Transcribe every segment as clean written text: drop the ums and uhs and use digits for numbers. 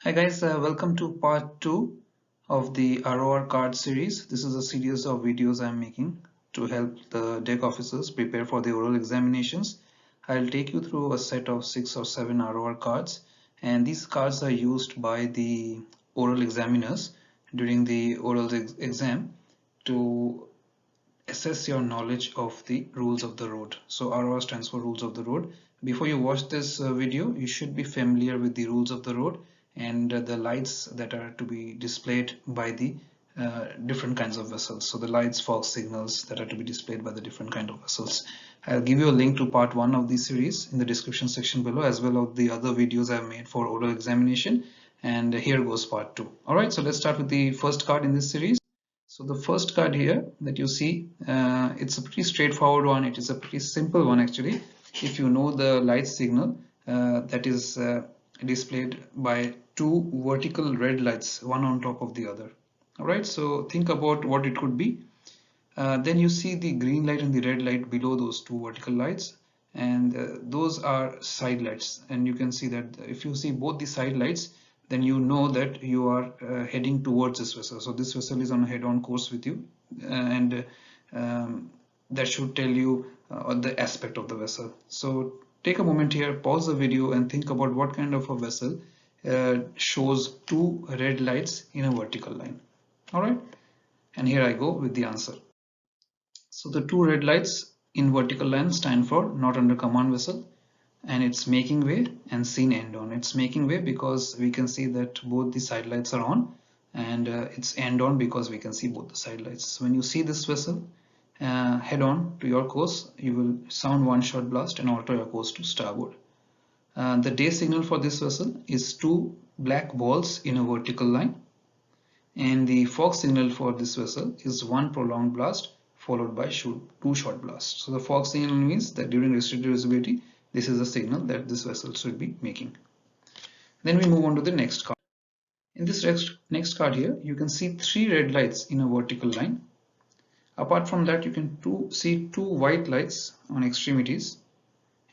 Hi guys, welcome to part 2 of the ROR card series. This is a series of videos I'm making to help the deck officers prepare for the oral examinations. I'll take you through a set of 6 or 7 ROR cards, and these cards are used by the oral examiners during the oral exam to assess your knowledge of the rules of the road. So ROR stands for rules of the road. Before you watch this video, you should be familiar with the rules of the road and the lights that are to be displayed by the different kinds of vessels. So the lights, fog signals that are to be displayed by the different kind of vessels. I'll give you a link to part 1 of this series in the description section below, as well as the other videos I've made for oral examination. And here goes part 2. Alright, so let's start with the first card in this series. So the first card here that you see, it's a pretty straightforward one. It is a pretty simple one actually. If you know the light signal that is displayed by two vertical red lights, one on top of the other. All right, so think about what it could be. Then you see the green light and the red light below those two vertical lights, and those are side lights. And you can see that if you see both the side lights, then you know that you are heading towards this vessel. So this vessel is on a head-on course with you, and that should tell you the aspect of the vessel. So take a moment here, pause the video, and think about what kind of a vessel shows two red lights in a vertical line. All right, and here I go with the answer. So the two red lights in vertical line stand for not under command vessel, and it's making way and seen end on. It's making way because we can see that both the side lights are on, and it's end on because we can see both the side lights. So when you see this vessel head on to your course, you will sound one shot blast and alter your course to starboard. The day signal for this vessel is two black balls in a vertical line, and the fog signal for this vessel is one prolonged blast followed by two short blasts. So the fog signal means that during restricted visibility, this is a signal that this vessel should be making. Then we move on to the next card. In this next card here, you can see three red lights in a vertical line. Apart from that, you can see two white lights on extremities,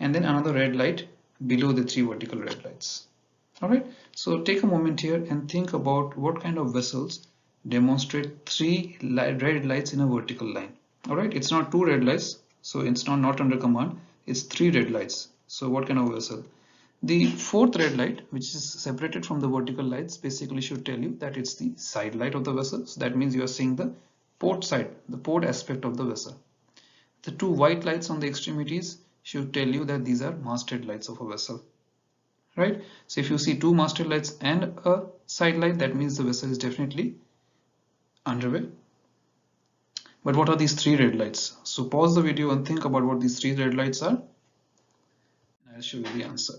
and then another red light below the three vertical red lights. Alright, so take a moment here and think about what kind of vessels demonstrate three red lights in a vertical line. Alright, it's not two red lights, so it's not under command, it's three red lights. So what kind of vessel? The fourth red light, which is separated from the vertical lights, basically should tell you that it's the side light of the vessel. So that means you are seeing the port side, the port aspect of the vessel. The two white lights on the extremities should tell you that these are masthead lights of a vessel. Right, so if you see two masthead lights and a side light, that means the vessel is definitely underway. But what are these three red lights? So pause the video and think about what these three red lights are. I'll show you the answer.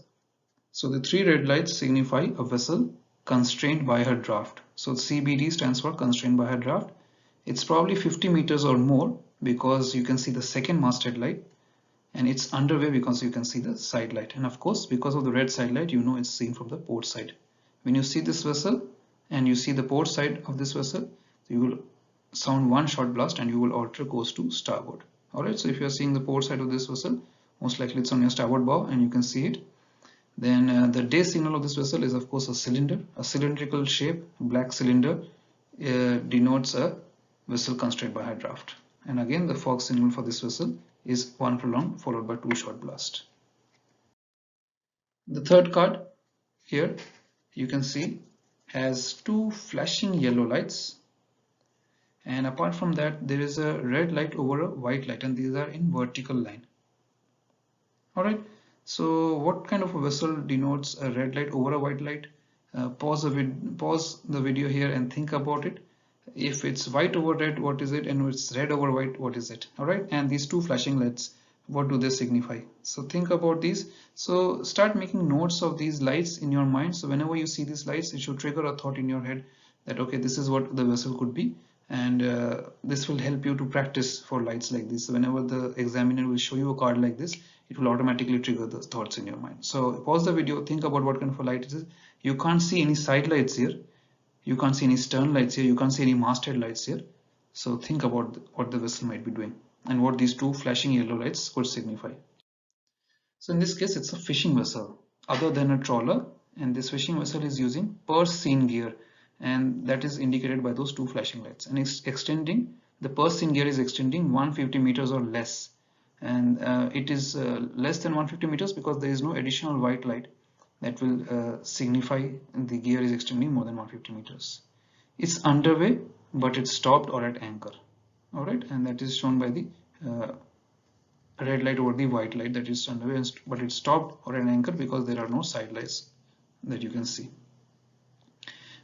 So the three red lights signify a vessel constrained by her draft. So CBD stands for constrained by her draft. It's probably 50 meters or more because you can see the second masthead light, and it's underway because you can see the side light, and of course because of the red side light, you know it's seen from the port side. When you see this vessel and you see the port side of this vessel, you will sound one shot blast and you will alter course to starboard. Alright, so if you are seeing the port side of this vessel, most likely it's on your starboard bow and you can see it. Then the day signal of this vessel is of course a cylinder, a cylindrical shape, black cylinder denotes a vessel constrained by her draft. And again the fog signal for this vessel is one prolonged followed by two short blast. The third card here you can see has two flashing yellow lights, and apart from that there is a red light over a white light, and these are in vertical line. Alright, so what kind of a vessel denotes a red light over a white light? Pause the video here and think about it. If it's white over red, what is it? And if it's red over white, what is it? Alright, and these two flashing lights, what do they signify? So think about these. So start making notes of these lights in your mind. So whenever you see these lights, it should trigger a thought in your head that okay, this is what the vessel could be, and this will help you to practice for lights like this. So whenever the examiner will show you a card like this, it will automatically trigger the thoughts in your mind. So pause the video, think about what kind of a light it is. You can't see any side lights here, you can't see any stern lights here, you can't see any masthead lights here. So think about what the vessel might be doing and what these two flashing yellow lights could signify. So in this case, it's a fishing vessel other than a trawler, and this fishing vessel is using purse seine gear, and that is indicated by those two flashing lights, and it's extending, the purse seine gear is extending 150 meters or less, and it is less than 150 meters because there is no additional white light that will signify the gear is extending more than 150 meters. It's underway, but it's stopped or at anchor. All right, and that is shown by the red light over the white light, that is underway, but it's stopped or an anchor because there are no side lights that you can see.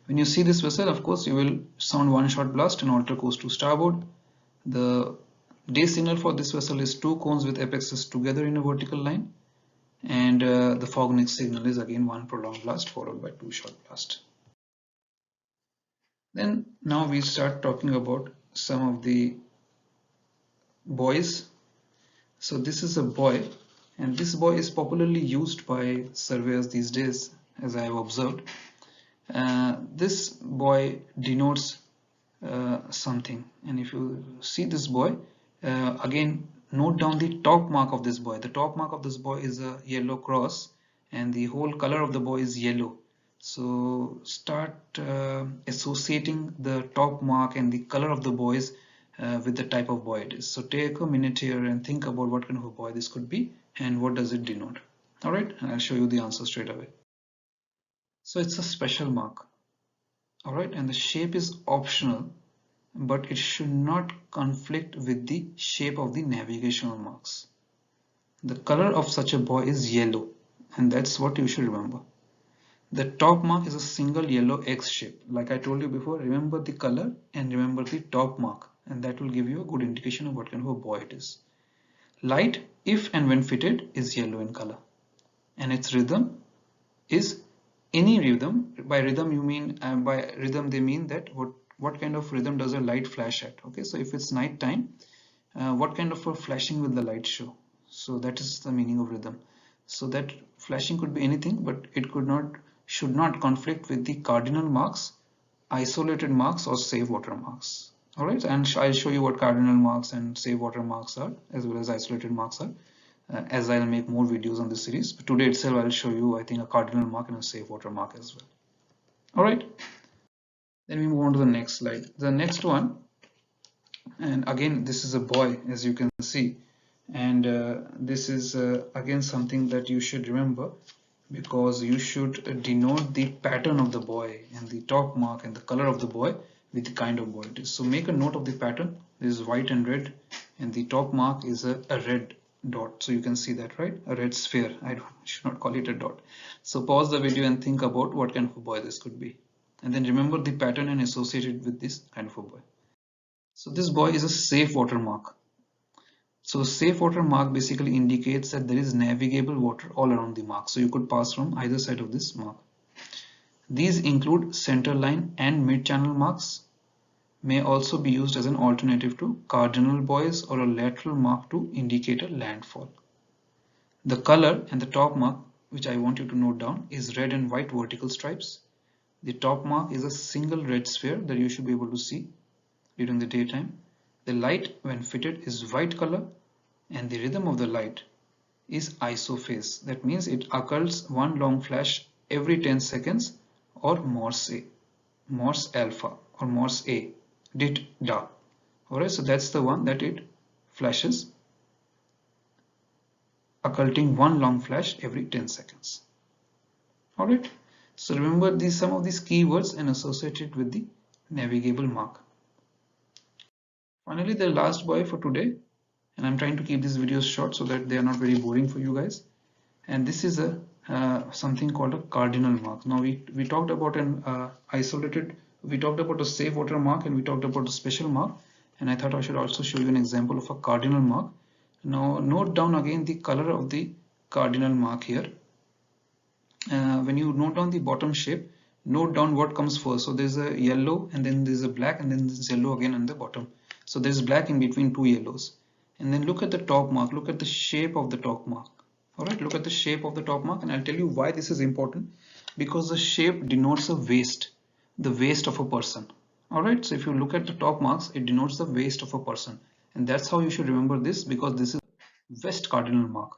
When you see this vessel, of course, you will sound one shot blast and alter course to starboard. The day signal for this vessel is 2 cones with apexes together in a vertical line, and the fog signal is again one prolonged blast followed by 2 short blasts. Then now we start talking about some of the buoys. So this is a buoy, and this buoy is popularly used by surveyors these days, as I have observed. This buoy denotes something, and if you see this buoy, again note down the top mark of this buoy. The top mark of this buoy is a yellow cross, and the whole color of the buoy is yellow. So start associating the top mark and the color of the buoys with the type of buoy it is. So take a minute here and think about what kind of a buoy this could be and what does it denote. Alright, and I'll show you the answer straight away. So it's a special mark. Alright, and the shape is optional, but it should not conflict with the shape of the navigational marks. The color of such a buoy is yellow, and that's what you should remember. The top mark is a single yellow X shape. Like I told you before, remember the color and remember the top mark, and that will give you a good indication of what kind of a buoy it is. Light, if and when fitted, is yellow in color, and its rhythm is any rhythm. By rhythm you mean they mean that what kind of rhythm does a light flash at. Okay, so if it's night time, what kind of a flashing will the light show? So that is the meaning of rhythm. So that flashing could be anything, but it should not conflict with the cardinal marks, isolated marks, or safe water marks. All right, and I'll show you what cardinal marks and safe water marks are, as well as isolated marks are, as I'll make more videos on this series. But today itself I'll show you, I think, a cardinal mark and a safe water mark as well. All right, then we move on to the next slide. The next one, and again this is a buoy, as you can see, and this is again something that you should remember, because you should denote the pattern of the buoy and the top mark and the color of the buoy with the kind of buoy it is. So make a note of the pattern. This is white and red, and the top mark is a red dot. So you can see that, right? A red sphere. I should not call it a dot. So pause the video and think about what kind of a buoy this could be, and then remember the pattern and associate it with this kind of a buoy. So this buoy is a safe water mark. So the safe water mark basically indicates that there is navigable water all around the mark. So you could pass from either side of this mark. These include center line and mid-channel marks. May also be used as an alternative to cardinal buoys or a lateral mark to indicate a landfall. The color and the top mark, which I want you to note down, is red and white vertical stripes. The top mark is a single red sphere that you should be able to see during the daytime. The light, when fitted, is white color, and the rhythm of the light is isophase. That means it occurs one long flash every 10 seconds, or Morse alpha or Morse A, dit da. Alright, so that's the one that it flashes, occulting one long flash every 10 seconds. Alright, so remember some of these keywords and associate it with the navigable mark. Finally, the last buoy for today, and I'm trying to keep these videos short so that they are not very boring for you guys. And this is a something called a cardinal mark. Now we talked about an we talked about a safe water mark, and we talked about a special mark, and I thought I should also show you an example of a cardinal mark. Now note down again the color of the cardinal mark here. When you note down the bottom shape, note down what comes first. So there's a yellow, and then there's a black, and then there's yellow again on the bottom. So there's black in between two yellows. And then look at the top mark, look at the shape of the top mark. Alright, look at the shape of the top mark, and I'll tell you why this is important. Because the shape denotes a waist, the waist of a person. Alright, so if you look at the top marks, it denotes the waist of a person. And that's how you should remember this, because this is west cardinal mark.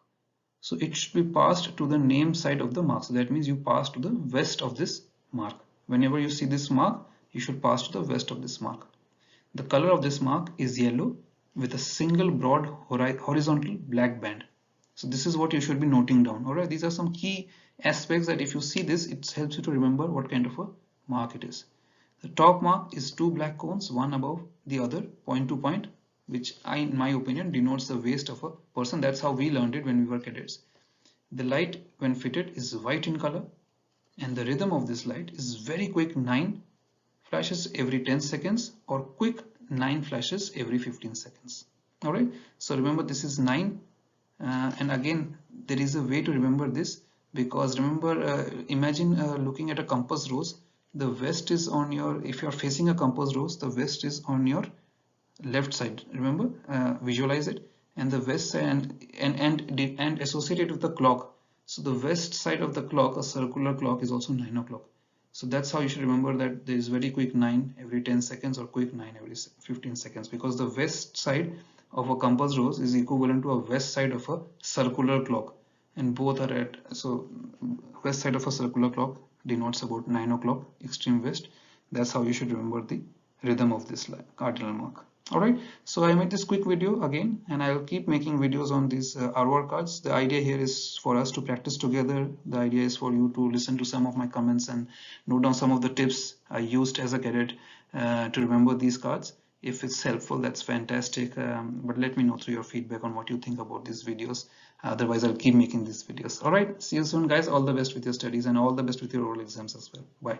So it should be passed to the name side of the mark. So that means you pass to the west of this mark. Whenever you see this mark, you should pass to the west of this mark. The color of this mark is yellow with a single broad horizontal black band. So this is what you should be noting down. Alright, these are some key aspects that if you see this, it helps you to remember what kind of a mark it is. The top mark is two black cones, one above the other, point to point, which in my opinion denotes the waist of a person. That's how we learned it when we were cadets. The light when fitted is white in color, and the rhythm of this light is very quick 9 flashes every 10 seconds or quick 9 flashes every 15 seconds. Alright, so remember this is 9, and again there is a way to remember this, because remember, imagine looking at a compass rose. The west is on your, if you are facing a compass rose, the west is on your left side. Remember, visualize it, and the west side and associated with the clock. So the west side of the clock, a circular clock, is also 9 o'clock. So that's how you should remember that there is very quick 9 every 10 seconds or quick 9 every 15 seconds, because the west side of a compass rose is equivalent to a west side of a circular clock, and both are at, so west side of a circular clock denotes about 9 o'clock, extreme west. That's how you should remember the rhythm of this cardinal mark. Alright, so I made this quick video again, and I'll keep making videos on these ROR cards. The idea here is for us to practice together. The idea is for you to listen to some of my comments and note down some of the tips I used as a cadet to remember these cards. If it's helpful, that's fantastic, but let me know through your feedback on what you think about these videos. Otherwise, I'll keep making these videos. Alright, see you soon guys. All the best with your studies and all the best with your oral exams as well. Bye.